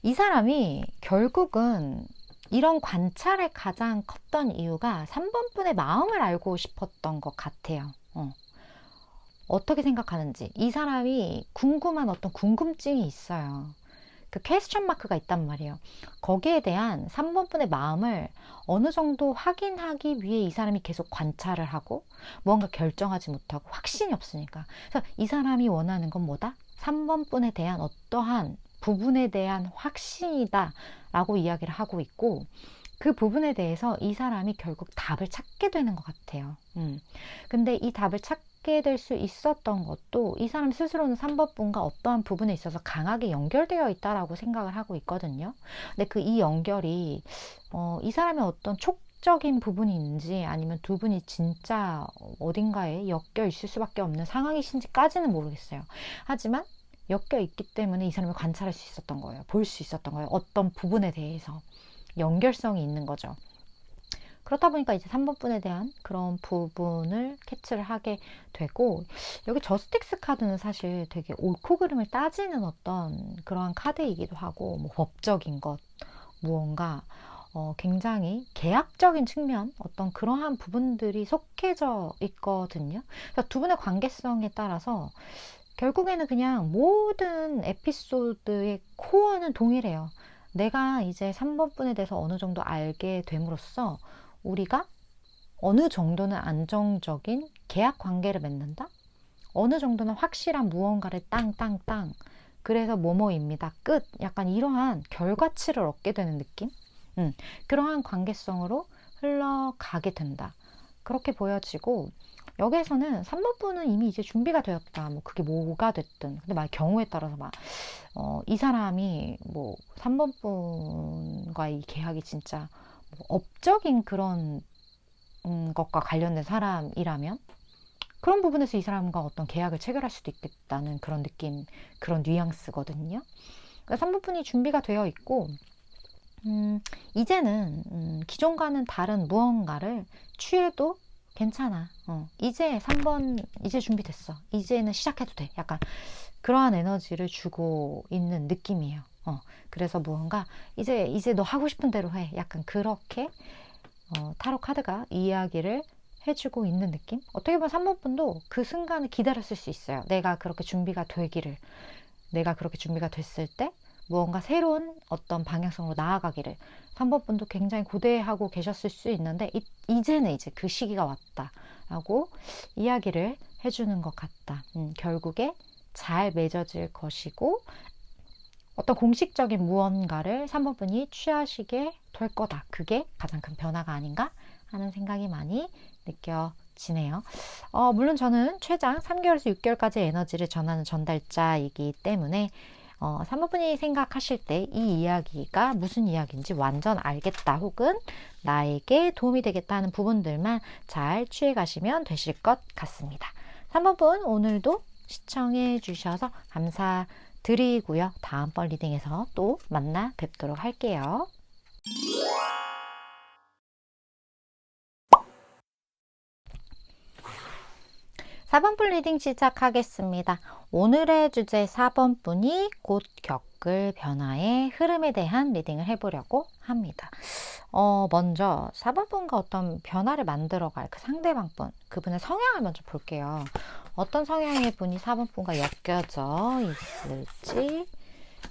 이 사람이 결국은 이런 관찰의 가장 컸던 이유가 3번 분의 마음을 알고 싶었던 것 같아요. 어떻게 생각하는지. 이 사람이 궁금한 어떤 궁금증이 있어요. 그 퀘스천 마크가 있단 말이에요. 거기에 대한 3번 분의 마음을 어느 정도 확인하기 위해 이 사람이 계속 관찰을 하고 뭔가 결정하지 못하고 확신이 없으니까. 그래서 이 사람이 원하는 건 뭐다? 3번 분에 대한 어떠한 부분에 대한 확신이다 라고 이야기를 하고 있고, 그 부분에 대해서 이 사람이 결국 답을 찾게 되는 것 같아요. 근데 이 답을 찾게 될 수 있었던 것도 이 사람 스스로는 3번 분과 어떠한 부분에 있어서 강하게 연결되어 있다라고 생각을 하고 있거든요. 근데 그 이 연결이 이 사람의 어떤 촉적인 부분인지 아니면 두 분이 진짜 어딘가에 엮여 있을 수밖에 없는 상황이신지까지는 모르겠어요. 하지만 엮여 있기 때문에 이 사람을 관찰할 수 있었던 거예요. 볼 수 있었던 거예요. 어떤 부분에 대해서 연결성이 있는 거죠. 그렇다 보니까 이제 3번 분에 대한 그런 부분을 캐치를 하게 되고, 여기 저스틱스 카드는 사실 되게 옳고 그름을 따지는 어떤 그러한 카드이기도 하고, 뭐 법적인 것, 무언가 굉장히 계약적인 측면, 어떤 그러한 부분들이 속해져 있거든요. 그래서 두 분의 관계성에 따라서 결국에는 그냥 모든 에피소드의 코어는 동일해요. 내가 이제 3번 분에 대해서 어느 정도 알게 됨으로써 우리가 어느 정도는 안정적인 계약 관계를 맺는다? 어느 정도는 확실한 무언가를 땅땅땅. 그래서 뭐뭐입니다. 끝. 약간 이러한 결과치를 얻게 되는 느낌? 그러한 관계성으로 흘러가게 된다. 그렇게 보여지고, 여기에서는 3번 분은 이미 이제 준비가 되었다. 뭐 그게 뭐가 됐든. 근데 막 경우에 따라서 이 사람이 뭐 3번 분과 이 계약이 진짜 뭐 업적인 그런 것과 관련된 사람이라면 그런 부분에서 이 사람과 어떤 계약을 체결할 수도 있겠다는 그런 느낌, 그런 뉘앙스거든요. 그러니까 3번 분이 준비가 되어 있고, 이제는 기존과는 다른 무언가를 취해도 괜찮아. 이제 3번 이제 준비됐어. 이제는 시작해도 돼. 약간 그러한 에너지를 주고 있는 느낌이에요. 그래서 무언가 이제 너 하고 싶은 대로 해. 약간 그렇게 타로 카드가 이야기를 해주고 있는 느낌? 어떻게 보면 3번 분도 그 순간을 기다렸을 수 있어요. 내가 그렇게 준비가 되기를. 내가 그렇게 준비가 됐을 때 무언가 새로운 어떤 방향성으로 나아가기를 3번 분도 굉장히 고대하고 계셨을 수 있는데, 이제는 이제 그 시기가 왔다 라고 이야기를 해주는 것 같다. 결국에 잘 맺어질 것이고 어떤 공식적인 무언가를 3번 분이 취하시게 될 거다. 그게 가장 큰 변화가 아닌가 하는 생각이 많이 느껴집니다. 지네요. 물론 저는 최장 3개월에서 6개월까지 에너지를 전하는 전달자이기 때문에 3번분이 생각하실 때 이 이야기가 무슨 이야기인지 완전 알겠다 혹은 나에게 도움이 되겠다 하는 부분들만 잘 취해 가시면 되실 것 같습니다. 3번분 오늘도 시청해 주셔서 감사드리고요. 다음번 리딩에서 또 만나 뵙도록 할게요. 4번분 리딩 시작하겠습니다. 오늘의 주제 4번분이 곧 겪을 변화의 흐름에 대한 리딩을 해보려고 합니다. 먼저 4번분과 어떤 변화를 만들어갈 그 상대방분, 그분의 성향을 먼저 볼게요. 어떤 성향의 분이 4번분과 엮여져 있을지.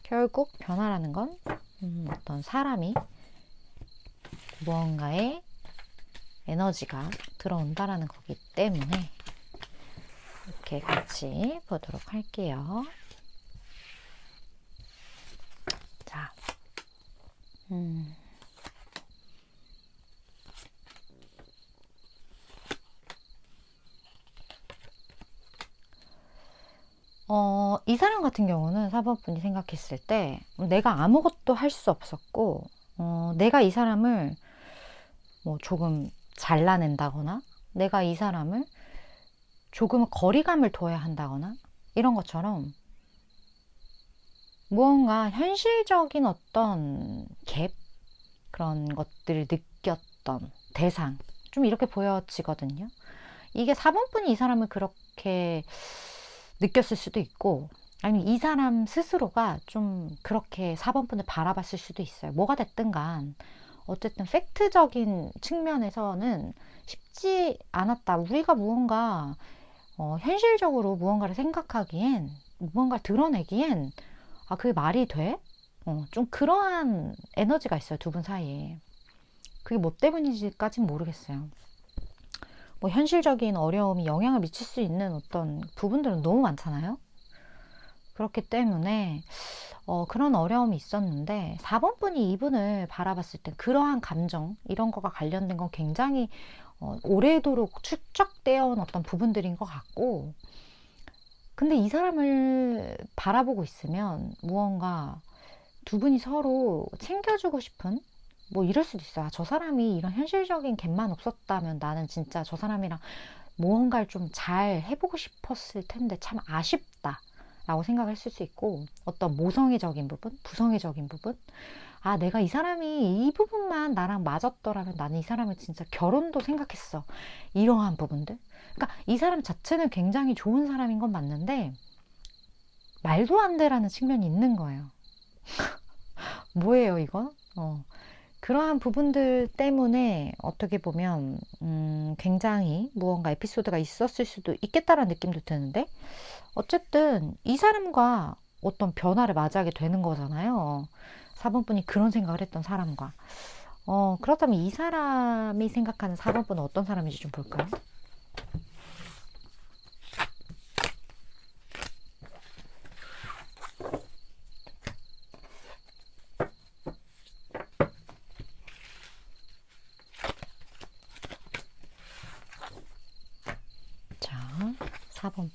결국 변화라는 건 어떤 사람이 무언가의 에너지가 들어온다라는 거기 때문에 이렇게 같이 보도록 할게요. 자, 이 사람 같은 경우는 4번분이 생각했을 때 내가 아무것도 할 수 없었고 내가 이 사람을 뭐 조금 잘라낸다거나 내가 이 사람을 조금 거리감을 둬야 한다거나 이런 것처럼 무언가 현실적인 어떤 갭 그런 것들을 느꼈던 대상 좀 이렇게 보여지거든요. 이게 4번분이 이 사람을 그렇게 느꼈을 수도 있고 아니면 이 사람 스스로가 좀 그렇게 4번분을 바라봤을 수도 있어요. 뭐가 됐든 간 어쨌든 팩트적인 측면에서는 쉽지 않았다. 우리가 무언가 현실적으로 무언가를 생각하기엔 무언가를 드러내기엔 그게 말이 돼? 좀 그러한 에너지가 있어요. 두 분 사이에. 그게 뭐 때문인지까진 모르겠어요. 뭐 현실적인 어려움이 영향을 미칠 수 있는 어떤 부분들은 너무 많잖아요. 그렇기 때문에 그런 어려움이 있었는데 4번분이 이분을 바라봤을 때 그러한 감정 이런 거가 관련된 건 굉장히 오래도록 축적되어 온 어떤 부분들인 것 같고 근데 이 사람을 바라보고 있으면 무언가 두 분이 서로 챙겨주고 싶은 뭐 이럴 수도 있어요. 저 사람이 이런 현실적인 갭만 없었다면 나는 진짜 저 사람이랑 무언가를 좀 잘 해보고 싶었을 텐데 참 아쉽다 라고 생각을 했을 수 있고 어떤 모성애적인 부분, 부성애적인 부분 내가 이 사람이 이 부분만 나랑 맞았더라면 나는 이 사람을 진짜 결혼도 생각했어. 이러한 부분들. 그러니까 이 사람 자체는 굉장히 좋은 사람인 건 맞는데 말도 안 되라는 측면이 있는 거예요. 뭐예요 이건? 그러한 부분들 때문에 어떻게 보면 굉장히 무언가 에피소드가 있었을 수도 있겠다라는 느낌도 드는데 어쨌든 이 사람과 어떤 변화를 맞이하게 되는 거잖아요. 4번분이 그런 생각을 했던 사람과 그렇다면 이 사람이 생각하는 4번분은 어떤 사람인지 좀 볼까요? 자, 4번분.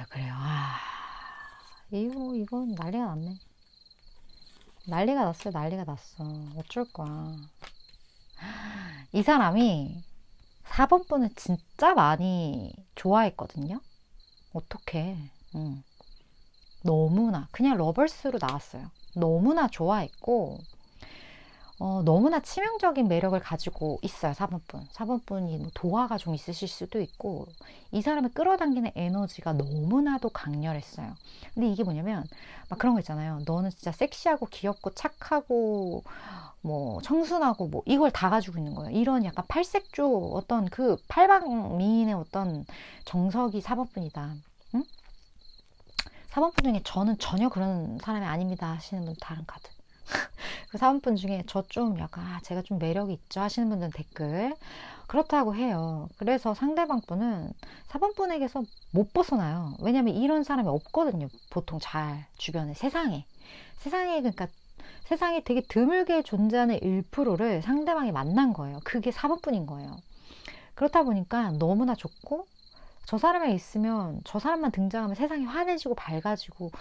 그래요. 이건 난리가 났네. 난리가 났어. 어쩔 거야. 이 사람이 4번분을 진짜 많이 좋아했거든요. 어떡해. 너무나 그냥 러벌스로 나왔어요. 너무나 좋아했고 너무나 치명적인 매력을 가지고 있어요. 4번분. 4번분이 뭐 도화가 좀 있으실 수도 있고 이 사람을 끌어당기는 에너지가 너무나도 강렬했어요. 근데 이게 뭐냐면 막 그런 거 있잖아요. 너는 진짜 섹시하고 귀엽고 착하고 뭐 청순하고 뭐 이걸 다 가지고 있는 거예요. 이런 약간 팔색조 어떤 그 팔방미인의 어떤 정석이 4번분이다. 응? 4번분 중에 저는 전혀 그런 사람이 아닙니다 하시는 분 다른 카드. 그 4번분 중에 저 좀 약간 제가 좀 매력이 있죠 하시는 분들은 댓글 그렇다고 해요. 그래서 상대방 분은 4번분에게서 못 벗어나요. 왜냐면 이런 사람이 없거든요. 보통 잘 주변에 세상에 그러니까 세상에 되게 드물게 존재하는 1%를 상대방이 만난 거예요. 그게 4번뿐인 거예요. 그렇다 보니까 너무나 좋고, 저 사람이 있으면 저 사람만 등장하면 세상이 환해지고 밝아지고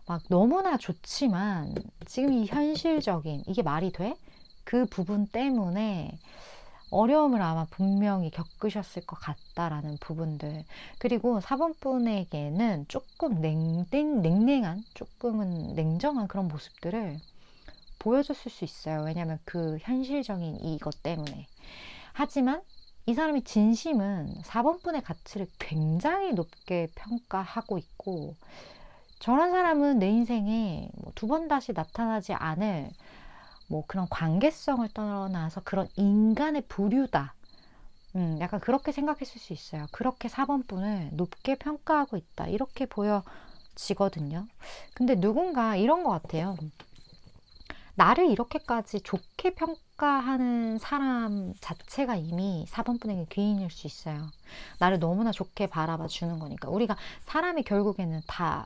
막 너무나 좋지만, 지금 이 현실적인, 이게 말이 돼? 그 부분 때문에 어려움을 아마 분명히 겪으셨을 것 같다라는 부분들. 그리고 4번분에게는 조금 냉랭한, 조금은 냉정한 그런 모습들을 보여줬을 수 있어요. 왜냐하면 그 현실적인 이것 때문에. 하지만 이 사람의 진심은 4번분의 가치를 굉장히 높게 평가하고 있고, 저런 사람은 내 인생에 두 번 다시 나타나지 않을 그런 관계성을 떠나서 그런 인간의 부류다. 약간 그렇게 생각했을 수 있어요. 그렇게 4번분을 높게 평가하고 있다. 이렇게 보여지거든요. 근데 누군가 이런 것 같아요. 나를 이렇게까지 좋게 평가하는 사람 자체가 이미 4번분에게 귀인일 수 있어요. 나를 너무나 좋게 바라봐 주는 거니까. 우리가 사람이 결국에는 다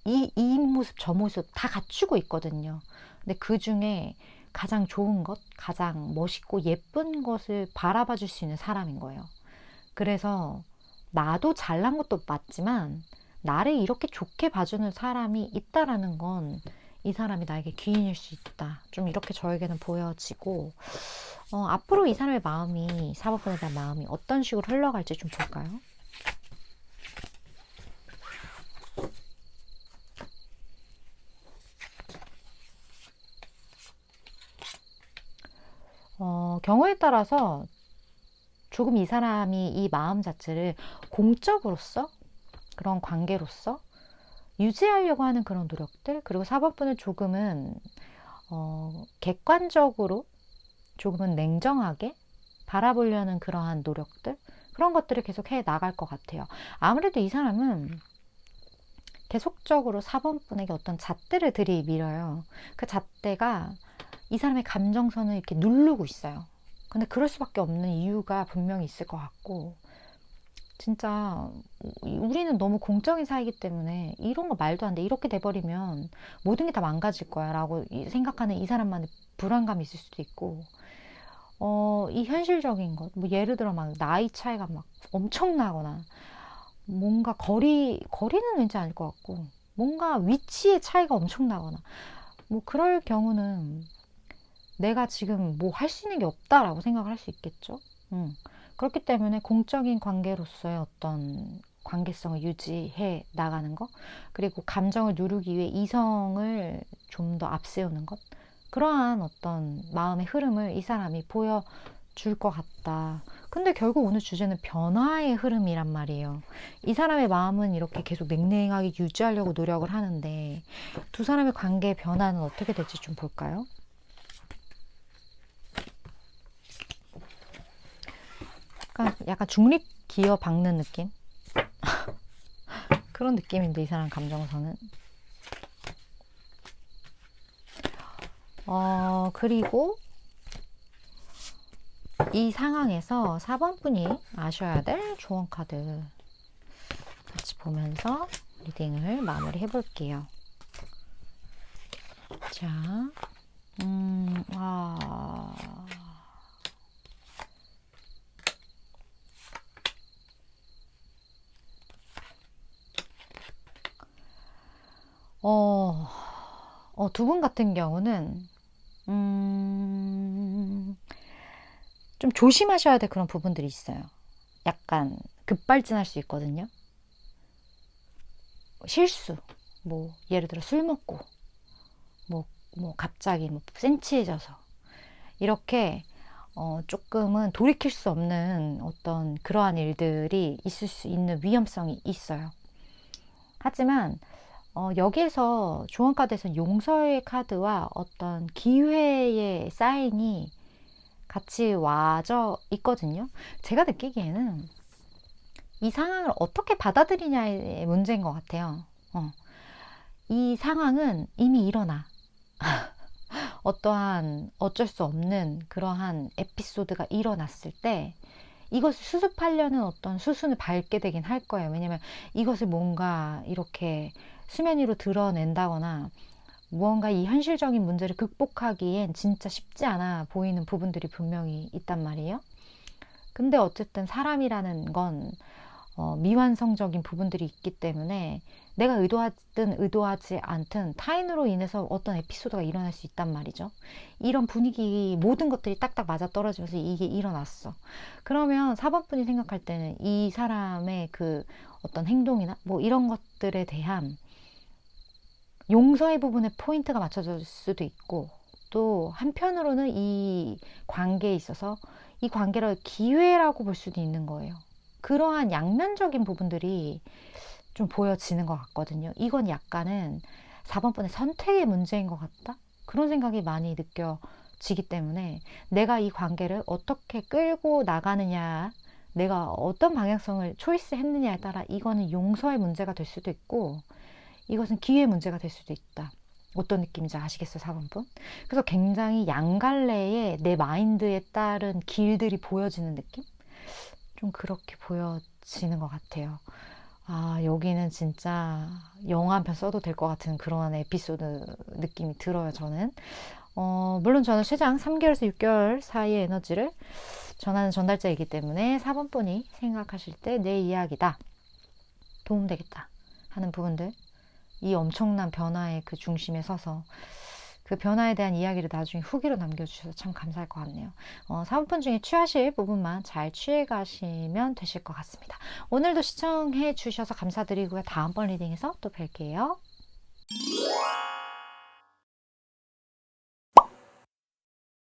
이 모습 저 모습 다 갖추고 있거든요. 근데 그 중에 가장 좋은 것, 가장 멋있고 예쁜 것을 바라봐 줄 수 있는 사람인 거예요. 그래서 나도 잘난 것도 맞지만 나를 이렇게 좋게 봐주는 사람이 있다라는 건 이 사람이 나에게 귀인일 수 있다. 좀 이렇게 저에게는 보여지고, 앞으로 이 사람의 마음이, 4번분에 대한 마음이 어떤 식으로 흘러갈지 좀 볼까요? 경우에 따라서 조금 이 사람이 이 마음 자체를 공적으로서, 그런 관계로서 유지하려고 하는 그런 노력들, 그리고 4번분을 조금은 객관적으로, 조금은 냉정하게 바라보려는 그러한 노력들, 그런 것들을 계속 해 나갈 것 같아요. 아무래도 이 사람은 계속적으로 4번분에게 어떤 잣대를 들이밀어요. 그 잣대가 이 사람의 감정선을 이렇게 누르고 있어요. 근데 그럴 수밖에 없는 이유가 분명히 있을 것 같고, 진짜 우리는 너무 공적인 사이기 때문에 이런 거 말도 안 돼. 이렇게 돼버리면 모든 게 다 망가질 거야 라고 생각하는 이 사람만의 불안감이 있을 수도 있고, 이 현실적인 것, 예를 들어 막 나이 차이가 막 엄청나거나, 뭔가 거리는 왠지 아닐 것 같고, 뭔가 위치의 차이가 엄청나거나, 그럴 경우는 내가 지금 뭐 할 수 있는 게 없다라고 생각을 할 수 있겠죠. 그렇기 때문에 공적인 관계로서의 어떤 관계성을 유지해 나가는 것, 그리고 감정을 누르기 위해 이성을 좀 더 앞세우는 것, 그러한 어떤 마음의 흐름을 이 사람이 보여줄 것 같다. 근데 결국 오늘 주제는 변화의 흐름이란 말이에요. 이 사람의 마음은 이렇게 계속 냉랭하게 유지하려고 노력을 하는데, 두 사람의 관계의 변화는 어떻게 될지 좀 볼까요? 약간 중립 기어 박는 느낌? 그런 느낌인데, 이 사람 감정선은. 그리고 이 상황에서 4번분이 아셔야 될 조언 카드 같이 보면서 리딩을 마무리 해볼게요. 자, 두 분 같은 경우는 좀 조심하셔야 될 그런 부분들이 있어요. 약간 급발진할 수 있거든요. 실수, 예를 들어 술 먹고, 갑자기 센치해져서, 이렇게 조금은 돌이킬 수 없는 어떤 그러한 일들이 있을 수 있는 위험성이 있어요. 하지만 여기에서 조언 카드에서는 용서의 카드와 어떤 기회의 사인이 같이 와져 있거든요. 제가 느끼기에는 이 상황을 어떻게 받아들이냐의 문제인 것 같아요. 이 상황은 이미 일어나. 어떠한 어쩔 수 없는 그러한 에피소드가 일어났을 때 이것을 수습하려는 어떤 수순을 밟게 되긴 할 거예요. 왜냐면 이것을 뭔가 이렇게 수면 위로 드러낸다거나 무언가 이 현실적인 문제를 극복하기엔 진짜 쉽지 않아 보이는 부분들이 분명히 있단 말이에요. 근데 어쨌든 사람이라는 건 미완성적인 부분들이 있기 때문에 내가 의도하든 의도하지 않든 타인으로 인해서 어떤 에피소드가 일어날 수 있단 말이죠. 이런 분위기 모든 것들이 딱딱 맞아떨어지면서 이게 일어났어. 그러면 4번분이 생각할 때는 이 사람의 그 어떤 행동이나 뭐 이런 것들에 대한 용서의 부분에 포인트가 맞춰질 수도 있고, 또 한편으로는 이 관계에 있어서 이 관계를 기회라고 볼 수도 있는 거예요. 그러한 양면적인 부분들이 좀 보여지는 것 같거든요. 이건 약간은 4번분의 선택의 문제인 것 같다? 그런 생각이 많이 느껴지기 때문에 내가 이 관계를 어떻게 끌고 나가느냐, 내가 어떤 방향성을 초이스했느냐에 따라 이거는 용서의 문제가 될 수도 있고, 이것은 기회의 문제가 될 수도 있다. 어떤 느낌인지 아시겠어요, 4번분? 그래서 굉장히 양갈래의 내 마인드에 따른 길들이 보여지는 느낌? 좀 그렇게 보여지는 것 같아요. 아, 여기는 진짜 영화 한 편 써도 될 것 같은 그런 에피소드 느낌이 들어요, 저는. 물론 저는 최장 3개월에서 6개월 사이의 에너지를 전하는 전달자이기 때문에 4번분이 생각하실 때 내 이야기다, 도움되겠다 하는 부분들, 이 엄청난 변화의 그 중심에 서서 그 변화에 대한 이야기를 나중에 후기로 남겨주셔서 참 감사할 것 같네요. 4분 중에 취하실 부분만 잘 취해 가시면 되실 것 같습니다. 오늘도 시청해 주셔서 감사드리고요. 다음번 리딩에서 또 뵐게요.